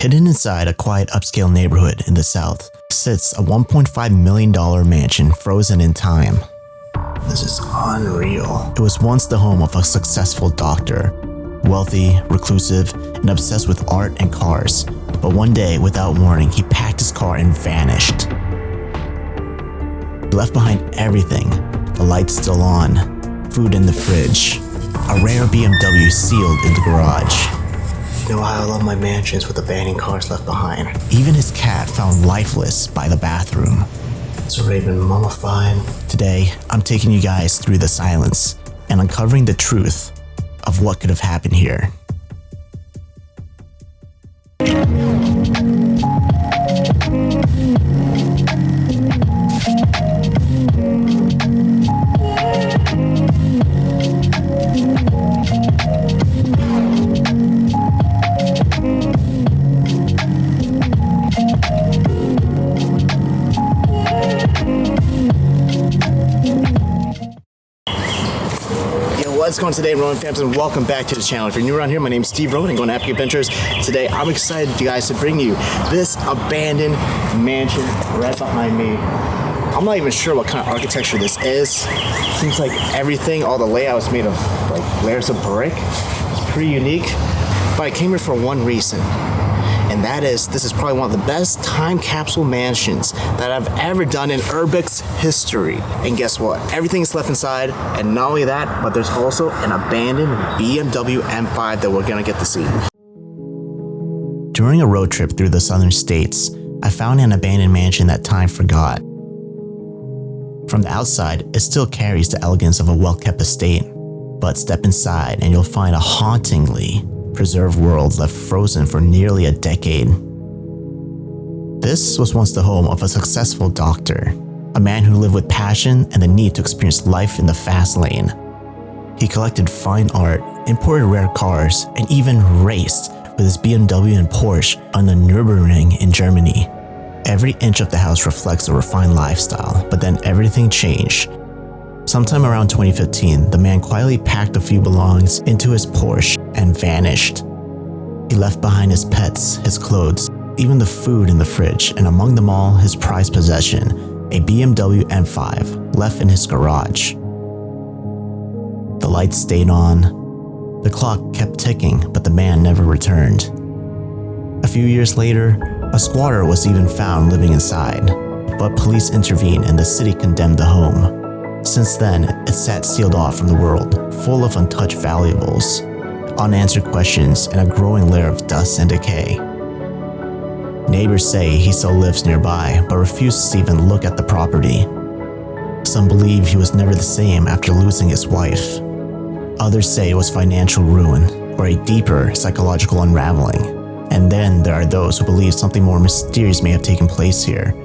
Hidden inside a quiet upscale neighborhood in the south sits a $1.5 million mansion frozen in time. This is unreal. It was once the home of a successful doctor, wealthy, reclusive, and obsessed with art and cars. But one day, without warning, he packed his car and vanished. He left behind everything, the lights still on, food in the fridge, a rare BMW sealed in the garage. You know how I love my mansions with abandoned cars left behind. Even his cat found lifeless by the bathroom. It's already been mummified. Today, I'm taking you guys through the silence and uncovering the truth of what could have happened here. What's going on today, Ronin fans, and welcome back to the channel. If you're new around here, my name is Steve Ronin, going to Epic Adventures. Today, I'm excited, you guys, to bring you this abandoned mansion right behind me. I'm not even sure what kind of architecture this is. Seems like everything, all the layout is made of like layers of brick. It's pretty unique, but I came here for one reason. And that is, this is probably one of the best time capsule mansions that I've ever done in Urbex's history. And guess what? Everything's left inside, and not only that, but there's also an abandoned BMW M5 that we're gonna get to see. During a road trip through the southern states, I found an abandoned mansion that time forgot. From the outside, it still carries the elegance of a well-kept estate, but step inside and you'll find a hauntingly preserved world left frozen for nearly a decade. This was once the home of a successful doctor, a man who lived with passion and the need to experience life in the fast lane. He collected fine art, imported rare cars, and even raced with his BMW and Porsche on the Nürburgring in Germany. Every inch of the house reflects a refined lifestyle, but then everything changed. Sometime around 2015, the man quietly packed a few belongings into his Porsche and vanished. He left behind his pets, his clothes, even the food in the fridge, and among them all, his prized possession, a BMW M5 left in his garage. The lights stayed on. The clock kept ticking, but the man never returned. A few years later, a squatter was even found living inside, but police intervened and the city condemned the home. Since then, it sat sealed off from the world, full of untouched valuables, unanswered questions, and a growing layer of dust and decay. Neighbors say he still lives nearby, but refuses to even look at the property. Some believe he was never the same after losing his wife. Others say it was financial ruin, or a deeper psychological unraveling. And then there are those who believe something more mysterious may have taken place here.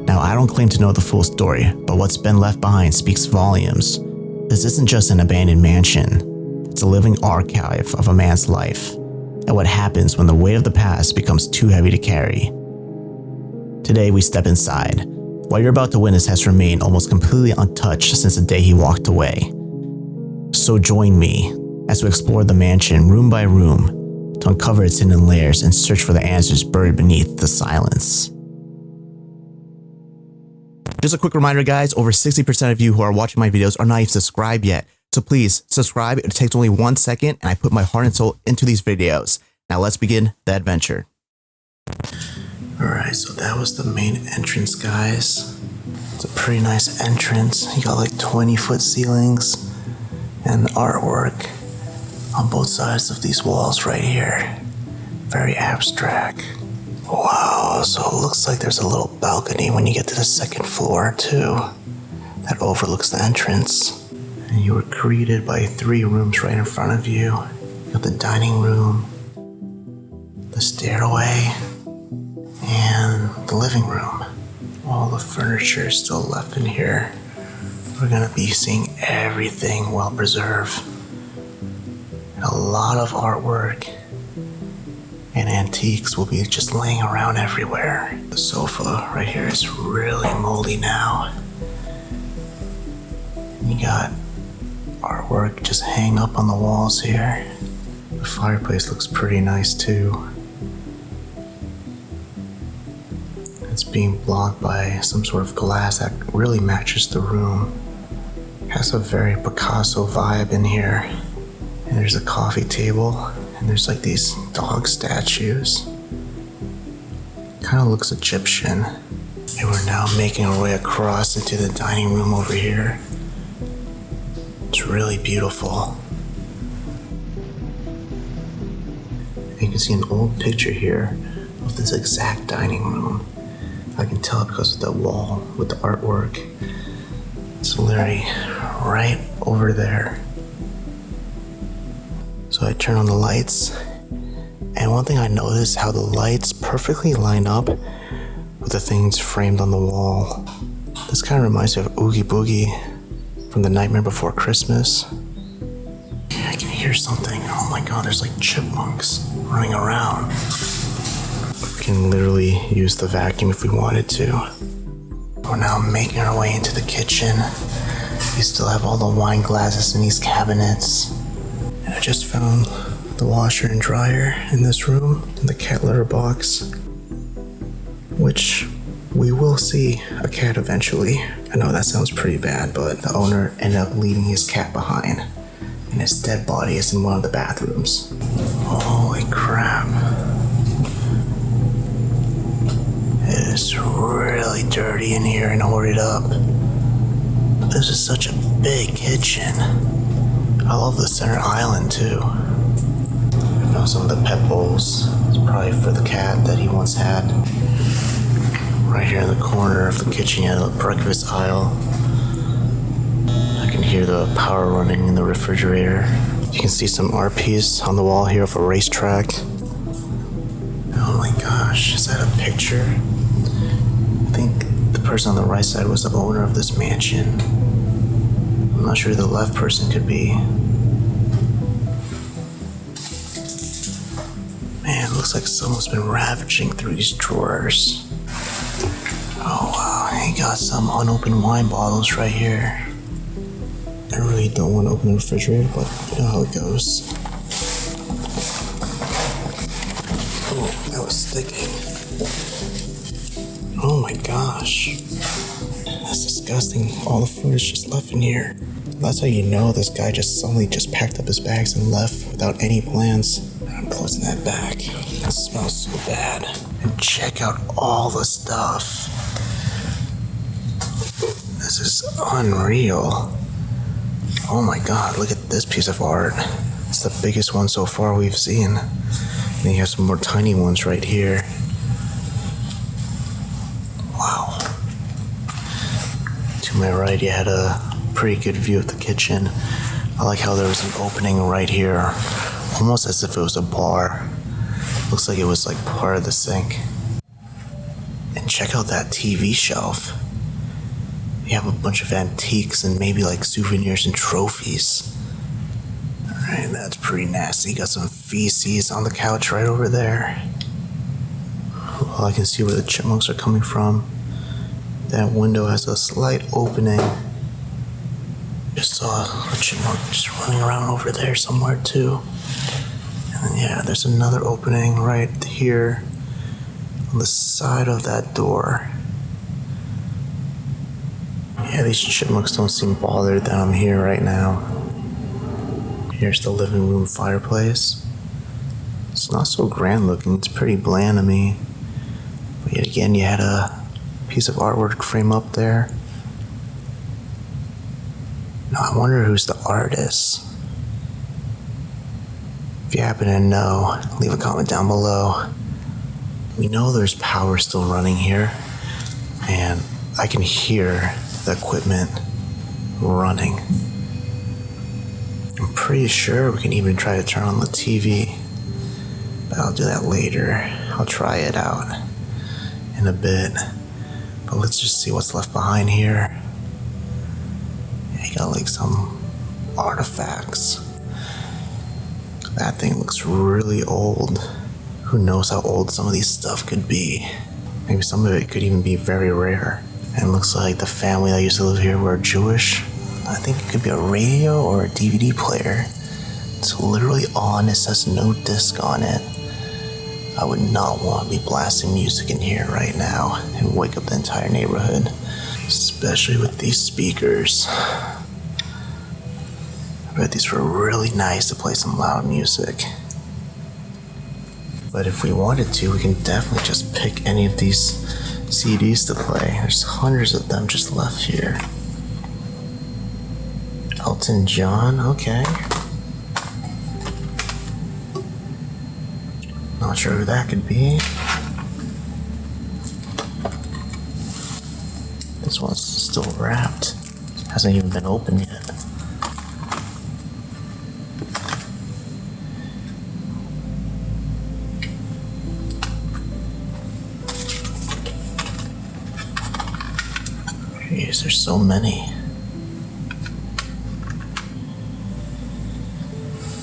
Now, I don't claim to know the full story, but what's been left behind speaks volumes. This isn't just an abandoned mansion. It's a living archive of a man's life, and what happens when the weight of the past becomes too heavy to carry. Today, we step inside. What you're about to witness has remained almost completely untouched since the day he walked away. So join me as we explore the mansion room by room to uncover its hidden layers and search for the answers buried beneath the silence. Just a quick reminder, guys, over 60% of you who are watching my videos are not even subscribed yet. So please subscribe. It takes only 1 second and I put my heart and soul into these videos. Now let's begin the adventure. Alright, so that was the main entrance, guys. It's a pretty nice entrance. You got like 20-foot ceilings and artwork on both sides of these walls right here. Very abstract. Wow, so it looks like there's a little balcony when you get to the second floor too, that overlooks the entrance. And you were greeted by 3 rooms right in front of you. You got the dining room, the stairway, and the living room. All the furniture is still left in here. We're gonna be seeing everything well preserved. And a lot of artwork and antiques will be just laying around everywhere. The sofa right here is really moldy now. And you got artwork just hang up on the walls here. The fireplace looks pretty nice too. being blocked by some sort of glass that really matches the room. Has a very Picasso vibe in here. And there's a coffee table, and there's like these dog statues. Kind of looks Egyptian. And we're now making our way across into the dining room over here. It's really beautiful. You can see an old picture here of this exact dining room. I can tell because of the wall with the artwork. It's literally right over there. So I turn on the lights, and one thing I noticed, how the lights perfectly line up with the things framed on the wall. This kind of reminds me of Oogie Boogie from The Nightmare Before Christmas. I can hear something. Oh my god, there's like chipmunks running around. We can literally use the vacuum if we wanted to. We're now making our way into the kitchen. We still have all the wine glasses in these cabinets. And I just found the washer and dryer in this room, in the cat litter box, which we will see a cat eventually. I know that sounds pretty bad, but the owner ended up leaving his cat behind, and his dead body is in one of the bathrooms. Holy crap. It is really dirty in here and hoarded up. This is such a big kitchen. I love the center island too. I found some of the pet bowls. It's probably for the cat that he once had. Right here in the corner of the kitchen, you have the breakfast aisle. I can hear the power running in the refrigerator. You can see some art piece on the wall here of a racetrack. Oh my gosh, is that a picture? I think the person on the right side was the owner of this mansion. I'm not sure who the left person could be. Man, it looks like someone's been ravaging through these drawers. Oh wow, he got some unopened wine bottles right here. I really don't want to open the refrigerator, but you know how it goes. Oh, that was sticking. Oh my gosh. That's disgusting. All the food is just left in here. That's how you know this guy just suddenly just packed up his bags and left without any plans. I'm closing that back. That smells so bad. And check out all the stuff. This is unreal. Oh my god, look at this piece of art. It's the biggest one so far we've seen. And you have some more tiny ones right here. Wow. To my right, you had a pretty good view of the kitchen. I like how there was an opening right here, almost as if it was a bar. Looks like it was like part of the sink. And check out that TV shelf. You have a bunch of antiques and maybe like souvenirs and trophies. Alright, that's pretty nasty. Got some feces on the couch right over there. Well, I can see where the chipmunks are coming from. That window has a slight opening. Just saw a chipmunk just running around over there somewhere too. And then, yeah, there's another opening right here on the side of that door. Yeah, these chipmunks don't seem bothered that I'm here right now. Here's the living room fireplace. It's not so grand looking, it's pretty bland to me. But yet again, you had a piece of artwork frame up there. Now I wonder who's the artist. If you happen to know, leave a comment down below. We know there's power still running here, and I can hear the equipment running. I'm pretty sure we can even try to turn on the TV, but I'll do that later. I'll try it out in a bit, but let's just see what's left behind here. Yeah, you got like some artifacts. That thing looks really old. Who knows how old some of these stuff could be. Maybe some of it could even be very rare. And it looks like the family that used to live here were Jewish. I think it could be a radio or a DVD player. It's literally on. It says no disc on it. I would not want to be blasting music in here right now and wake up the entire neighborhood, especially with these speakers. I bet these were really nice to play some loud music. But if we wanted to, we can definitely just pick any of these CDs to play. There's hundreds of them just left here. Elton John, okay. Not sure who that could be. This one's still wrapped. Hasn't even been opened yet. Jeez, there's so many.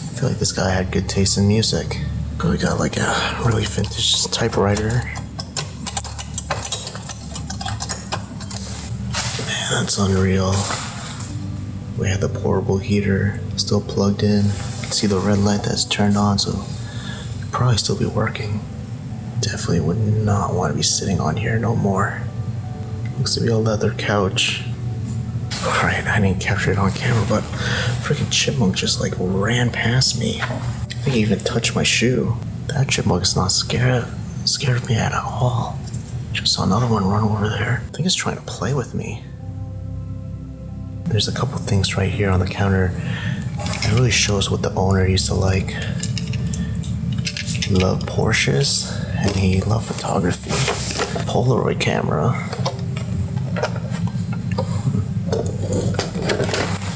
I feel like this guy had good taste in music. We got like a really vintage typewriter. Man, that's unreal. We had the portable heater still plugged in. You can see the red light that's turned on, so it'd probably still be working. Definitely would not want to be sitting on here no more. Looks to be a leather couch. Alright, I didn't capture it on camera, but freaking chipmunk just like ran past me. I think he even touched my shoe. That chipmunk is not scared of me at all. Just saw another one run over there. I think it's trying to play with me. There's a couple things right here on the counter. It really shows what the owner used to like. He loved Porsches and he loved photography. Polaroid camera.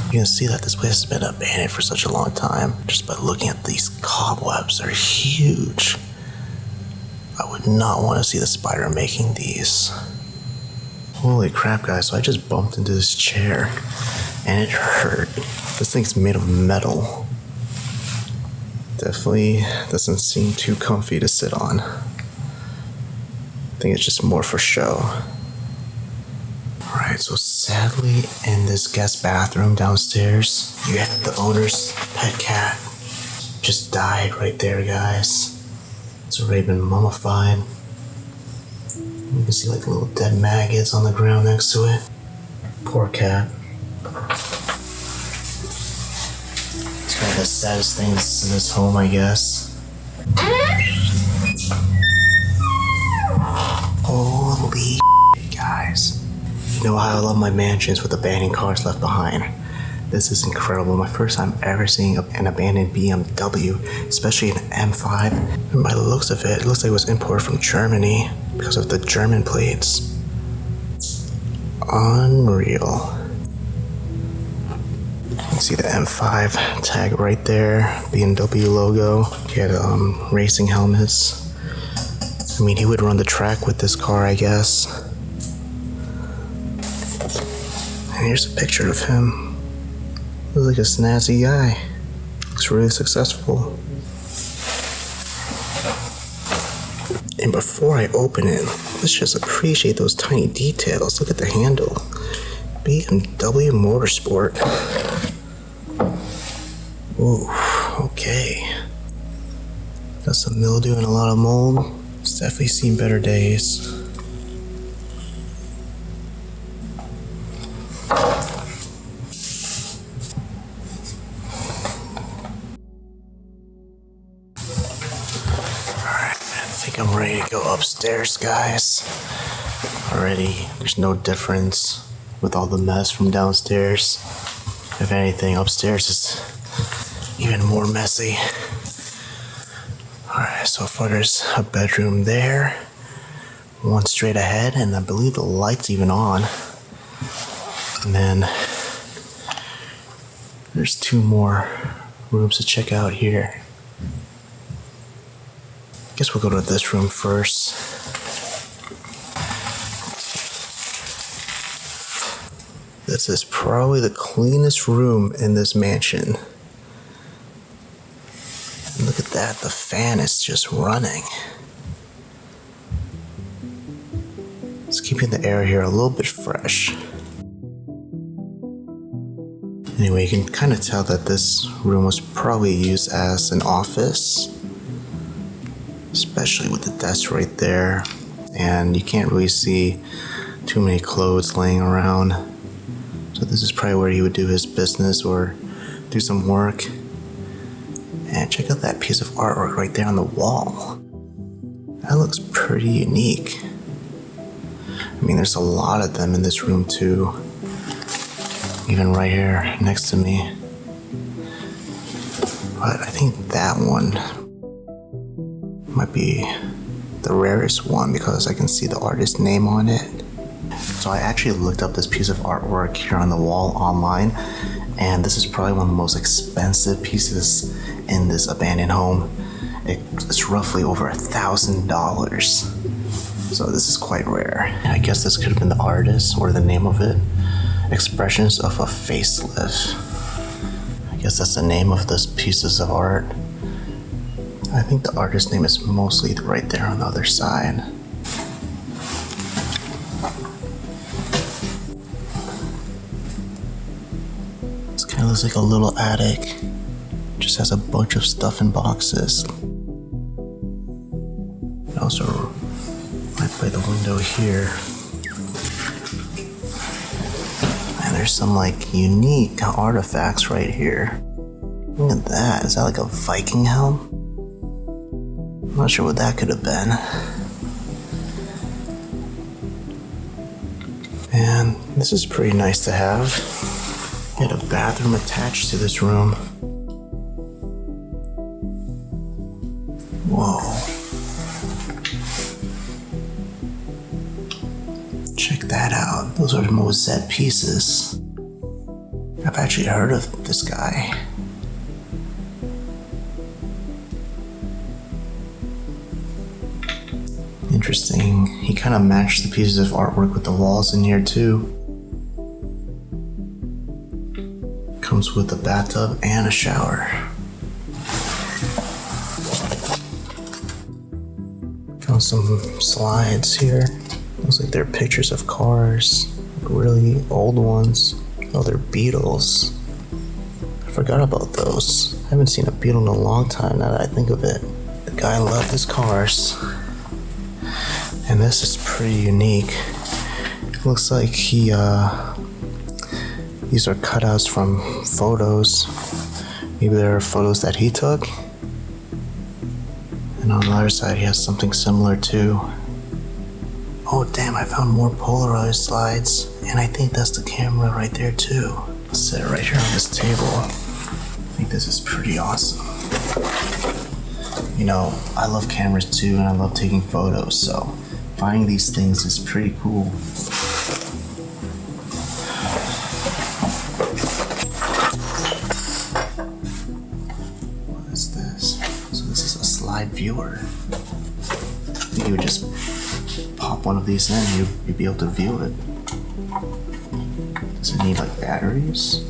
You can see that this place has been abandoned for such a long time. Just by looking at these cobwebs, they're huge. I would not want to see the spider making these. Holy crap, guys, so I just bumped into this chair and it hurt. This thing's made of metal. Definitely doesn't seem too comfy to sit on. I think it's just more for show. Alright, so sadly in this guest bathroom downstairs, you have the owner's pet cat. Just died right there, guys. It's already been mummified. You can see like little dead maggots on the ground next to it. Poor cat. It's one of the saddest things in this home, I guess. Holy guys. You know how I love my mansions with abandoned cars left behind. This is incredible. My first time ever seeing an abandoned BMW, especially an M5. And by the looks of it, it looks like it was imported from Germany because of the German plates. Unreal. You can see the M5 tag right there, BMW logo. He had racing helmets. I mean, he would run the track with this car, I guess. And here's a picture of him. Looks like a snazzy guy. Looks really successful. And before I open it, let's just appreciate those tiny details. Look at the handle. BMW Motorsport. Ooh, okay. Got some mildew and a lot of mold. It's definitely seen better days. I'm ready to go upstairs, guys. Already, there's no difference with all the mess from downstairs. If anything, upstairs is even more messy. Alright, so far there's a bedroom there. One straight ahead, and I believe the light's even on. And then there's two more rooms to check out here. Guess we'll go to this room first. This is probably the cleanest room in this mansion. And look at that, the fan is just running. It's keeping the air here a little bit fresh. Anyway, you can kind of tell that this room was probably used as an office. especially with the desk right there, and you can't really see too many clothes laying around. So this is probably where he would do his business or do some work. And check out that piece of artwork right there on the wall. That looks pretty unique. I mean, there's a lot of them in this room too. Even right here next to me. But I think that one might be the rarest one because I can see the artist's name on it. So I actually looked up this piece of artwork here on the wall online, and this is probably one of the most expensive pieces in this abandoned home. It's roughly over $1,000. So this is quite rare. I guess this could have been the artist or the name of it. Expressions of a Faceless. I guess that's the name of this pieces of art. I think the artist's name is mostly right there on the other side. This kind of looks like a little attic. Just has a bunch of stuff in boxes. And also, right by the window here. And there's some like unique artifacts right here. Look at that. Is that like a Viking helm? I'm not sure what that could have been. And this is pretty nice to have. Get a bathroom attached to this room. Whoa. Check that out. Those are mosaic pieces. I've actually heard of this guy. Interesting. He kind of matched the pieces of artwork with the walls in here too. Comes with a bathtub and a shower. Got some slides here. Looks like they're pictures of cars. Really old ones. Oh, they're Beetles. I forgot about those. I haven't seen a Beetle in a long time now that I think of it. The guy loved his cars. And this is pretty unique. Looks like these are cutouts from photos. Maybe there are photos that he took. And on the other side, he has something similar too. Oh damn, I found more Polaroid slides. And I think that's the camera right there too. I'll set it right here on this table. I think this is pretty awesome. You know, I love cameras too, and I love taking photos, so finding these things is pretty cool. What is this? So this is a slide viewer. I think you would just pop one of these in and you'd be able to view it. Does it need like batteries?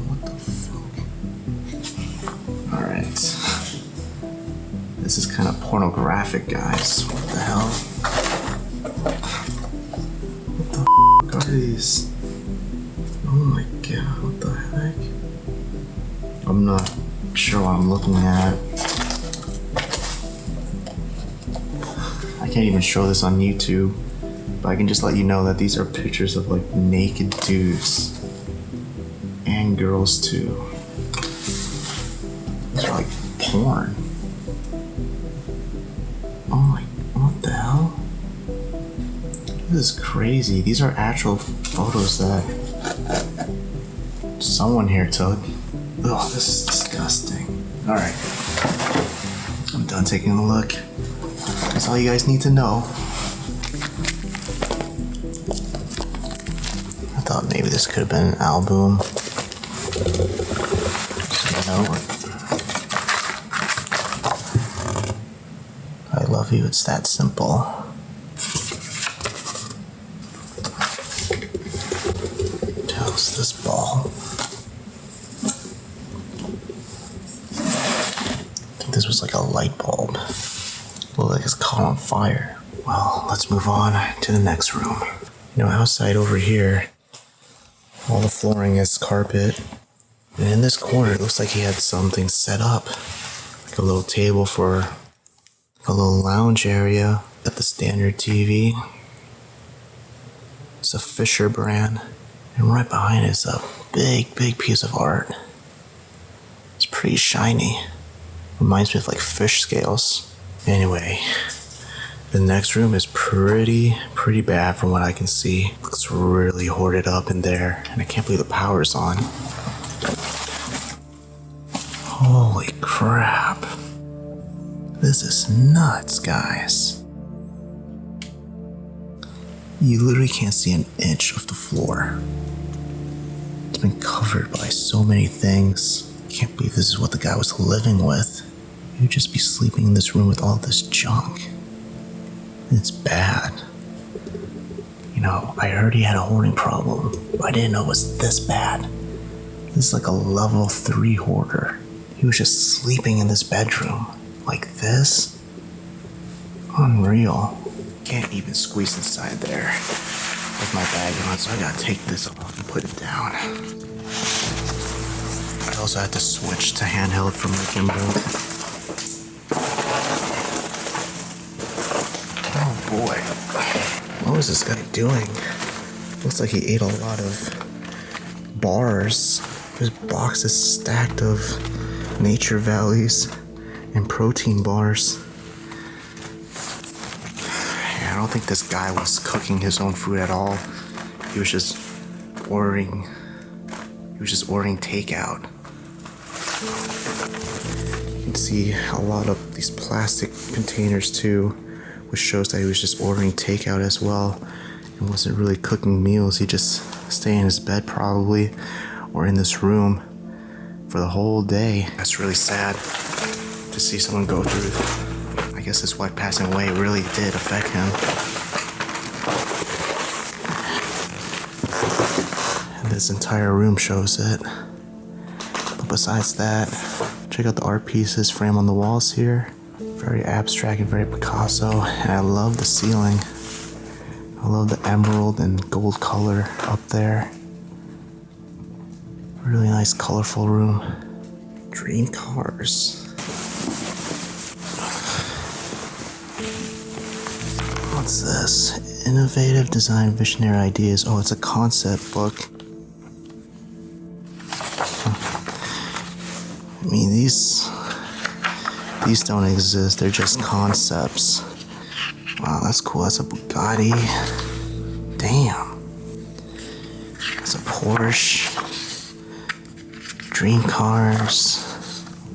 What the fuck? Alright. This is kind of pornographic, guys. What the hell? What the fuck are these? Oh my god, what the heck? I'm not sure what I'm looking at. I can't even show this on YouTube, but I can just let you know that these are pictures of like naked dudes. And girls too. These are like porn. Oh my, what the hell? This is crazy. These are actual photos that someone here took. Oh, this is disgusting. Alright. I'm done taking a look. That's all you guys need to know. I thought maybe this could have been an album. No. I love you, it's that simple. How's this ball? I think this was like a light bulb. Looked like it's caught on fire. Well, let's move on to the next room. You know, outside over here, all the flooring is carpet. And in this corner, it looks like he had something set up. Like a little table for a little lounge area. Got the standard TV. It's a Fisher brand. And right behind it is a big piece of art. It's pretty shiny. Reminds me of like fish scales. Anyway, the next room is pretty bad from what I can see. Looks really hoarded up in there, and I can't believe the power's on. Holy crap. This is nuts, guys. You literally can't see an inch of the floor. It's been covered by so many things. Can't believe this is what the guy was living with. You'd just be sleeping in this room with all this junk. It's bad. You know, I heard he had a hoarding problem, but I didn't know it was this bad. This is like a level 3 hoarder. He was just sleeping in this bedroom. Like this? Unreal. Can't even squeeze inside there with my bag on, so I gotta take this off and put it down. I also had to switch to handheld from my gimbal. Oh boy. What was this guy doing? Looks like he ate a lot of bars. There's boxes stacked of Nature Valleys and protein bars. Yeah, I don't think this guy was cooking his own food at all. He was just ordering takeout. You can see a lot of these plastic containers too, which shows that he was just ordering takeout as well and wasn't really cooking meals. He just stayed in his bed probably, or in this room for the whole day. That's really sad to see someone go through. I guess his wife passing away really did affect him. And this entire room shows it. But besides that, check out the art pieces framed on the walls here. Very abstract and very Picasso. And I love the ceiling. I love the emerald and gold color up there. Really nice, colorful room. Dream cars. What's this? Innovative design, visionary ideas. Oh, it's a concept book. I mean, these don't exist. They're just concepts. Wow, that's cool. That's a Bugatti. Damn. That's a Porsche. Dream cars.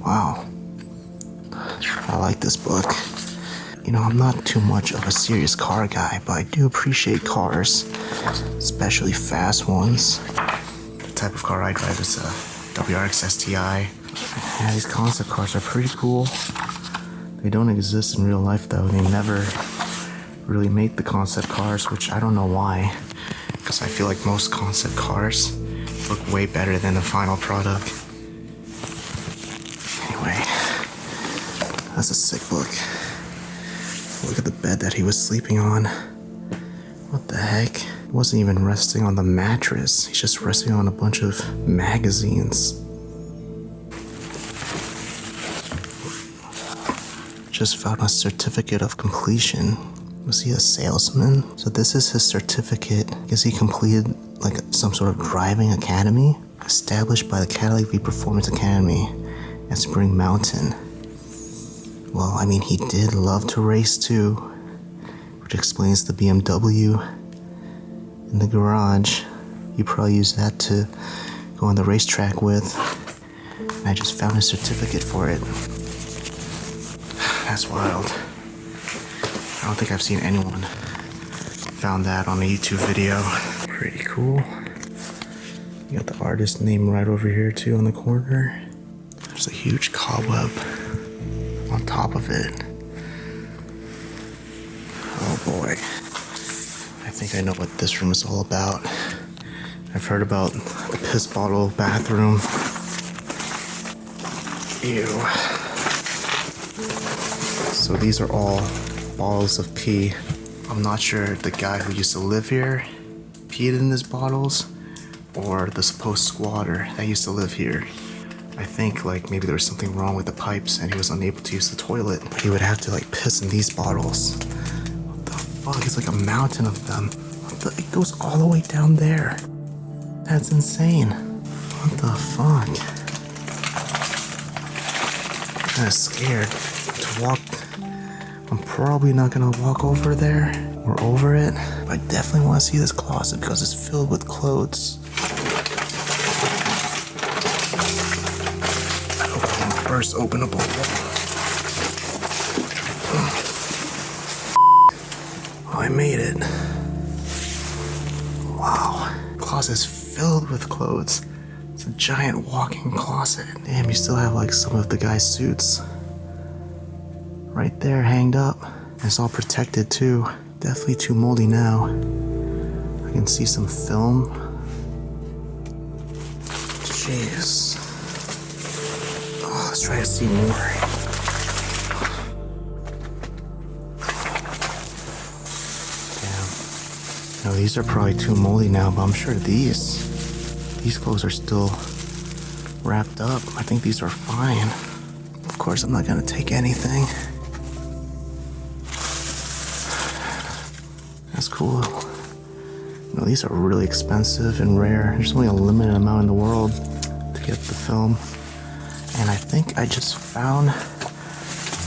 Wow. I like this book. You know, I'm not too much of a serious car guy, but I do appreciate cars, especially fast ones. The type of car I drive is a WRX STI. Yeah, these concept cars are pretty cool. They don't exist in real life though. They never really make the concept cars, which I don't know why, because I feel like most concept cars look way better than the final product. Anyway, that's a sick book. Look at the bed that he was sleeping on. What the heck? He wasn't even resting on the mattress. He's just resting on a bunch of magazines. Just found a certificate of completion. Was he a salesman? So this is his certificate. I guess he completed like some sort of driving academy established by the Cadillac V Performance Academy at Spring Mountain. Well, I mean, he did love to race too, which explains the BMW in the garage. He probably used that to go on the racetrack with. And I just found a certificate for it. That's wild. I don't think I've seen anyone found that on a YouTube video. Pretty cool. You got the artist name right over here too on the corner. There's a huge cobweb on top of it. Oh boy. I think I know what this room is all about. I've heard about the piss bottle bathroom. Ew. So these are all bottles of pee. I'm not sure if the guy who used to live here peed in his bottles or the supposed squatter that used to live here. I think like maybe there was something wrong with the pipes and he was unable to use the toilet. He would have to like piss in these bottles. What the fuck? It's like a mountain of them. It goes all the way down there. That's insane. What the fuck? I'm kind of scared to walk. I'm probably not gonna walk over there or over it. But I definitely want to see this closet because it's filled with clothes. First openable. Oh, I made it. Wow. Closet's filled with clothes. It's a giant walk-in closet. Damn, you still have like some of the guy's suits right there hanged up. And it's all protected too. Definitely too moldy now. I can see some film. Jeez. Let's try to see more. Damn. No, these are probably too moldy now, but I'm sure these clothes are still wrapped up. I think these are fine. Of course, I'm not gonna take anything. That's cool. No, these are really expensive and rare. There's only a limited amount in the world to get the film. And I think I just found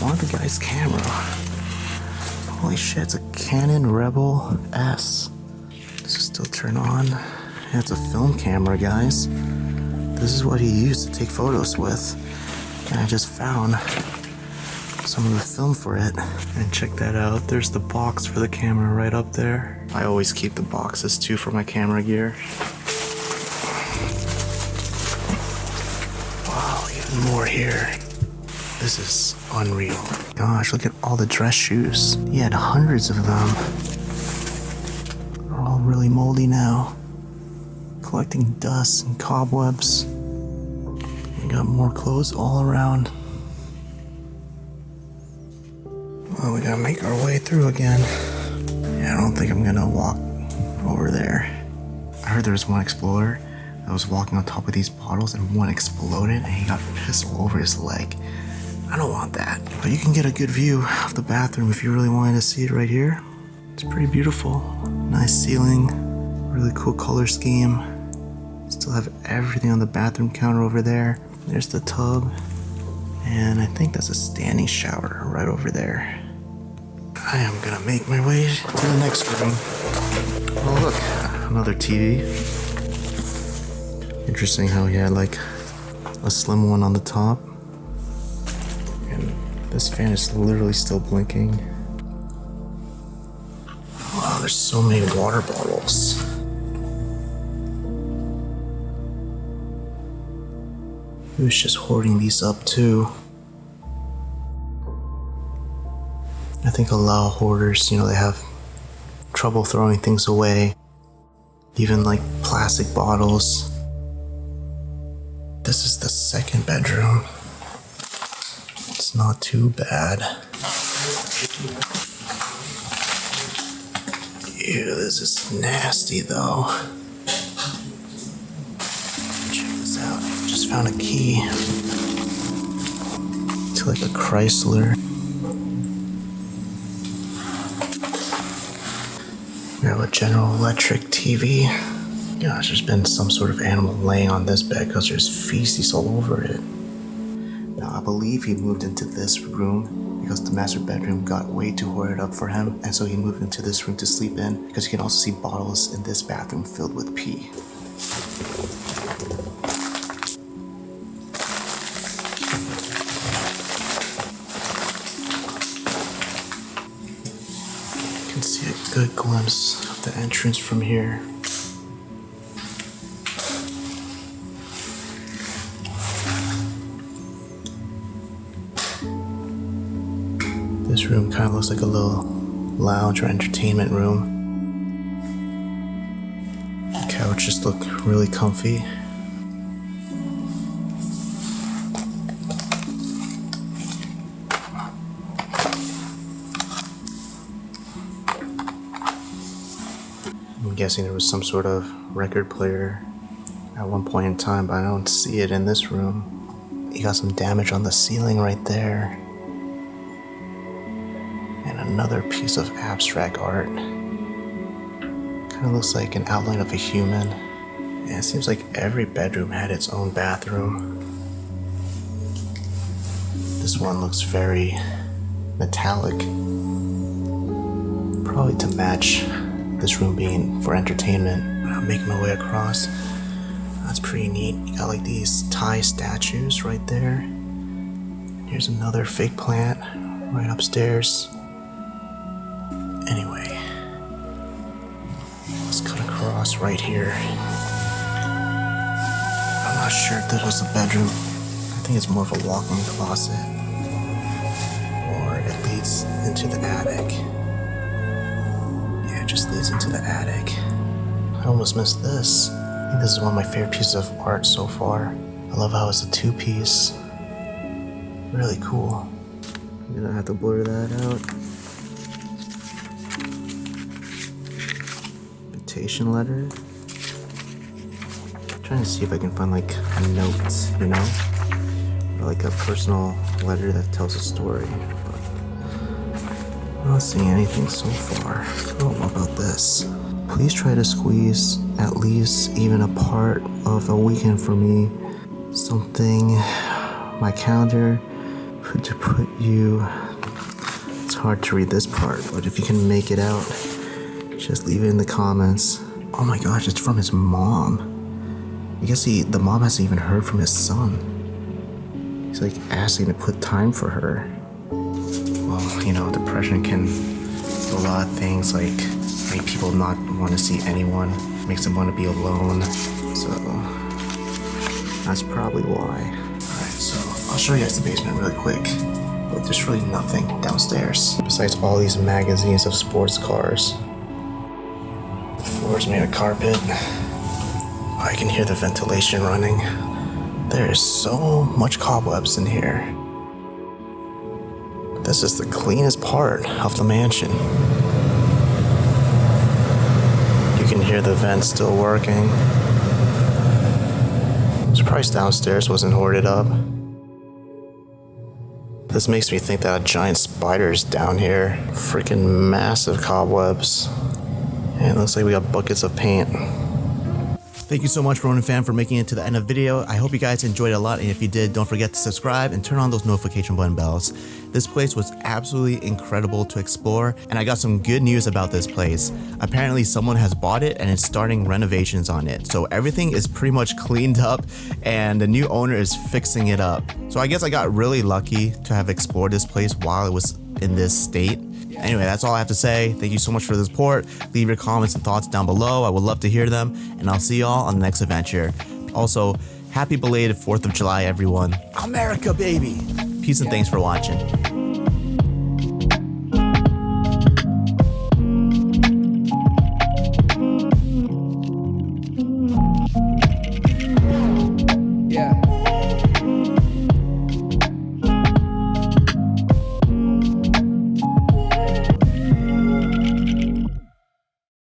one of the guy's camera. Holy shit, it's a Canon Rebel S. Does it still turn on? Yeah, it's a film camera, guys. This is what he used to take photos with. And I just found some of the film for it. And check that out. There's the box for the camera right up there. I always keep the boxes too for my camera gear. More here. This is unreal. Gosh, look at all the dress shoes. He had hundreds of them. They're all really moldy now. Collecting dust and cobwebs. We got more clothes all around. Well, we gotta make our way through again. Yeah, I don't think I'm gonna walk over there. I heard there was one explorer I was walking on top of these bottles and one exploded and he got piss all over his leg. I don't want that. But you can get a good view of the bathroom if you really wanted to see it right here. It's pretty beautiful. Nice ceiling, really cool color scheme. Still have everything on the bathroom counter over there. There's the tub. And I think that's a standing shower right over there. I am gonna make my way to the next room. Oh look, another TV. Interesting how he had like a slim one on the top. And this fan is literally still blinking. Wow, there's so many water bottles. He was just hoarding these up too. I think a lot of hoarders, they have trouble throwing things away. Even like plastic bottles. This is the second bedroom. It's not too bad. Ew, this is nasty though. Check this out. Just found a key to like a Chrysler. We have a General Electric TV. Gosh, there's been some sort of animal laying on this bed because there's feces all over it. Now, I believe he moved into this room because the master bedroom got way too hoarded up for him, and so he moved into this room to sleep in because you can also see bottles in this bathroom filled with pee. You can see a good glimpse of the entrance from here. This room kind of looks like a little lounge or entertainment room. The couches look really comfy. I'm guessing there was some sort of record player at one point in time, but I don't see it in this room. You got some damage on the ceiling right there. And another piece of abstract art. Kind of looks like an outline of a human. And it seems like every bedroom had its own bathroom. This one looks very metallic. Probably to match this room being for entertainment. I'm making my way across. That's pretty neat. You got like these Thai statues right there. Here's another fake plant right upstairs. Anyway, let's cut across right here. I'm not sure if this was a bedroom. I think it's more of a walk-in closet. Or it leads into the attic. Yeah, it just leads into the attic. I almost missed this. I think this is one of my favorite pieces of art so far. I love how it's a two-piece. Really cool. I'm gonna have to blur that out. Invitation letter. I'm trying to see if I can find like a note, you know? Or like a personal letter that tells a story. But I'm not seeing anything so far. I don't know about this. Please try to squeeze at least even a part of a weekend for me. Something, my calendar, to put you. It's hard to read this part, but if you can make it out, just leave it in the comments. Oh my gosh, it's from his mom. I guess the mom hasn't even heard from his son. He's like asking to put time for her. Well, you know, depression can do a lot of things, like make people not want to see anyone, makes them want to be alone. So that's probably why. Alright, so I'll show you guys the basement really quick. But there's really nothing downstairs besides all these magazines of sports cars. The floor is made of carpet. I can hear the ventilation running. There is so much cobwebs in here. This is the cleanest part of the mansion. You can hear the vent still working. I'm surprised downstairs wasn't hoarded up. This makes me think that a giant spider is down here. Freaking massive cobwebs. And it looks like we got buckets of paint. Thank you so much, Ronin fan, for making it to the end of the video. I hope you guys enjoyed it a lot, and if you did, don't forget to subscribe and turn on those notification button bells. This place was absolutely incredible to explore, and I got some good news about this place. Apparently, someone has bought it and is starting renovations on it. So everything is pretty much cleaned up, and the new owner is fixing it up. So I guess I got really lucky to have explored this place while it was in this state. Anyway, that's all I have to say. Thank you so much for the support. Leave your comments and thoughts down below. I would love to hear them, and I'll see y'all on the next adventure. Also, happy belated 4th of July, everyone. America, baby! Peace and thanks for watching.